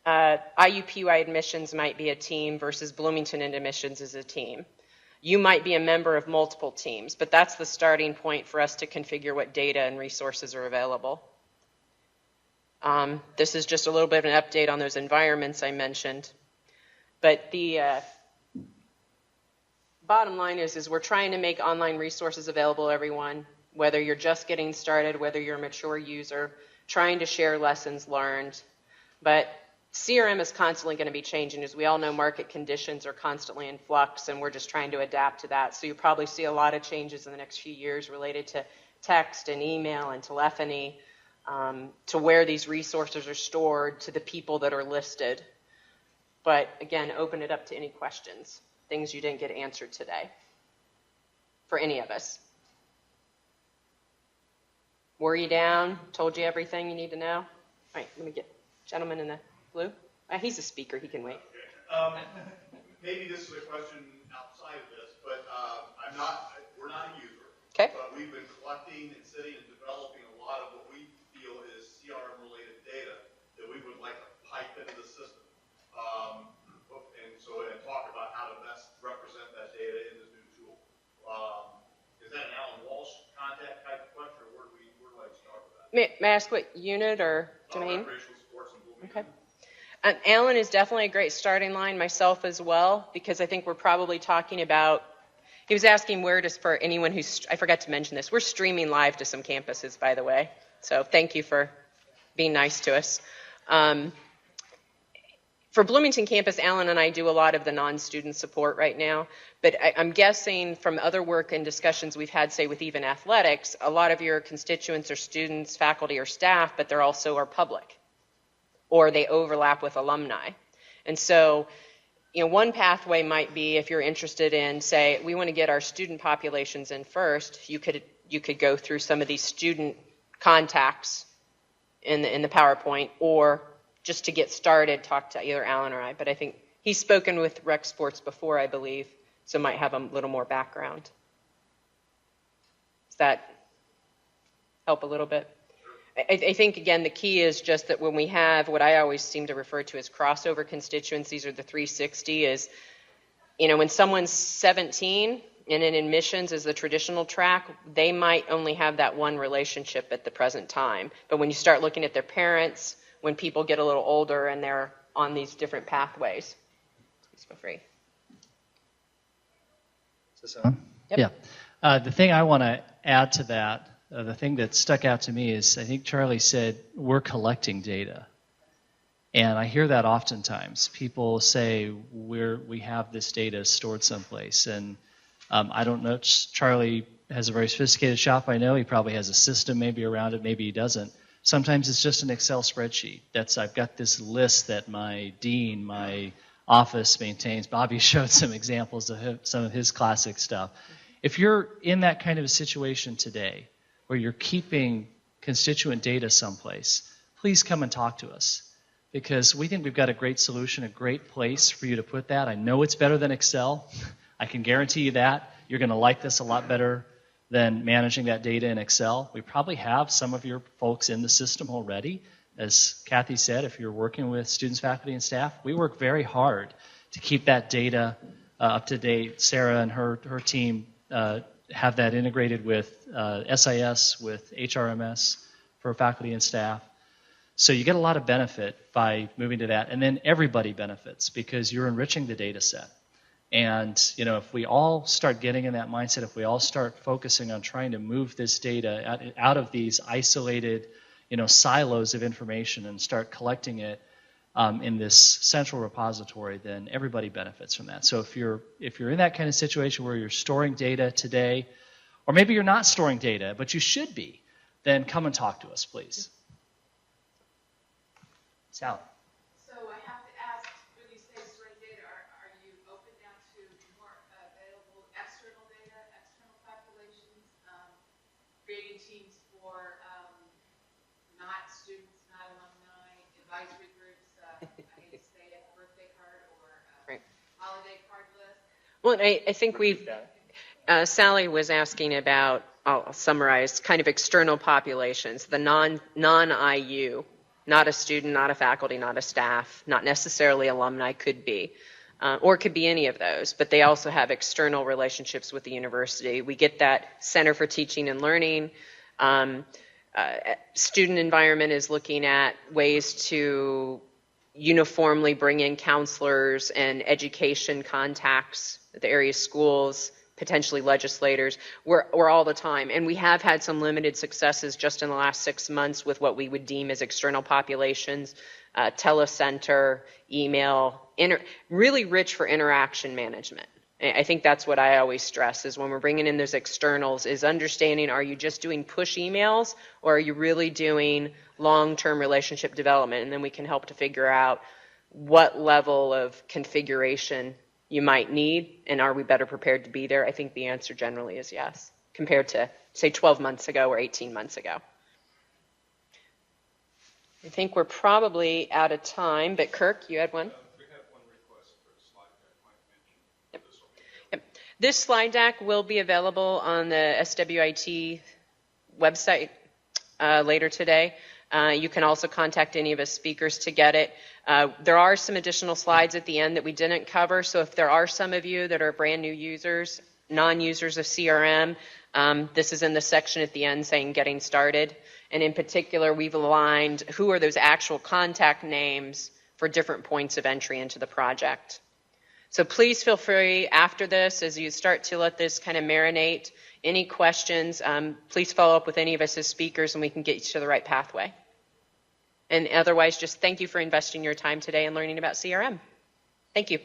IUPUI admissions might be a team versus Bloomington admissions is a team. You might be a member of multiple teams, but that's the starting point for us to configure what data and resources are available. This is just a little bit of an update on those environments I mentioned. But the bottom line is we're trying to make online resources available to everyone, whether you're just getting started, whether you're a mature user, trying to share lessons learned. But CRM is constantly going to be changing. As we all know, market conditions are constantly in flux, and we're just trying to adapt to that. So you'll probably see a lot of changes in the next few years related to text and email and telephony, to where these resources are stored, to the people that are listed. But again, open it up to any questions, things you didn't get answered today for any of us. Were you down? Told you everything you need to know? All right, let me get gentleman in the blue. He's a speaker, he can wait. Maybe this is a question outside of this, but we're not a user. Okay. But we've been collecting and sitting and developing a lot of what we feel is CRM related data that we would like to pipe into the system. And talk about how to best represent that data in this new tool. Is that an Alan Walsh contact type of question, or where do I start with that? May I ask what unit or domain? Recreational sports and Bloomington. Okay. Alan is definitely a great starting line, myself as well, because I think we're probably talking about, he was asking where to, for anyone who's, I forgot to mention this, we're streaming live to some campuses, by the way, so thank you for being nice to us. For Bloomington campus, Alan and I do a lot of the non-student support right now, but I'm guessing from other work and discussions we've had, say with even athletics, a lot of your constituents are students, faculty, or staff, but they're also our public, or they overlap with alumni. And so, one pathway might be, if you're interested in, say, we want to get our student populations in first, you could go through some of these student contacts in the PowerPoint, or just to get started, talk to either Alan or I. But I think he's spoken with rec sports before, I believe, so might have a little more background. Does that help a little bit? I think, again, the key is just that when we have what I always seem to refer to as crossover constituencies, or the 360, is, when someone's 17 and in admissions is the traditional track, they might only have that one relationship at the present time. But when you start looking at their parents, when people get a little older and they're on these different pathways. Please feel free. Is this on? Yep. Yeah. The thing I want to add to that, the thing that stuck out to me is, I think Charlie said, we're collecting data. And I hear that oftentimes. People say, we have this data stored someplace. And I don't know, Charlie has a very sophisticated shop, I know. He probably has a system maybe around it, maybe he doesn't. Sometimes it's just an Excel spreadsheet. I've got this list that my dean, my office maintains. Bobby showed some examples of some of his classic stuff. If you're in that kind of a situation today, where you're keeping constituent data someplace, please come and talk to us. Because we think we've got a great solution, a great place for you to put that. I know it's better than Excel. I can guarantee you that. You're going to like this a lot better than managing that data in Excel. We probably have some of your folks in the system already. As Kathy said, if you're working with students, faculty, and staff, we work very hard to keep that data up to date. Sarah and her team have that integrated with SIS, with HRMS for faculty and staff. So you get a lot of benefit by moving to that, and then everybody benefits because you're enriching the data set. And, if we all start getting in that mindset, if we all start focusing on trying to move this data out of these isolated, silos of information and start collecting it in this central repository, then everybody benefits from that. So if you're in that kind of situation where you're storing data today, or maybe you're not storing data, but you should be, then come and talk to us, please. Sally. So I have to ask, when you say storing data, are you open now to more available external data, external populations, creating teams for not students, not alumni, advisory groups, I hate to say it, birthday card or holiday card list? Well, I think Sally was asking about, I'll summarize, kind of external populations, the non-IU. Not a student, not a faculty, not a staff, not necessarily alumni, could be. Or it could be any of those, but they also have external relationships with the university. We get that Center for Teaching and Learning. Student environment is looking at ways to uniformly bring in counselors and education contacts at the area schools, potentially legislators. We're all the time. And we have had some limited successes just in the last 6 months with what we would deem as external populations, telecenter, email, really rich for interaction management. I think that's what I always stress is when we're bringing in those externals is understanding, are you just doing push emails or are you really doing long-term relationship development? And then we can help to figure out what level of configuration you might need, and are we better prepared to be there? I think the answer generally is yes, compared to, say, 12 months ago or 18 months ago. I think we're probably out of time, but Kirk, you had one? We have one request for a slide deck, Mike mentioned. Yep. This slide deck will be available on the SWIT website later today. You can also contact any of us speakers to get it. There are some additional slides at the end that we didn't cover, so if there are some of you that are brand new users, non-users of CRM, this is in the section at the end saying getting started. And in particular, we've aligned who are those actual contact names for different points of entry into the project. So please feel free after this, as you start to let this kind of marinate, any questions, please follow up with any of us as speakers and we can get you to the right pathway. And otherwise, just thank you for investing your time today and learning about CRM. Thank you.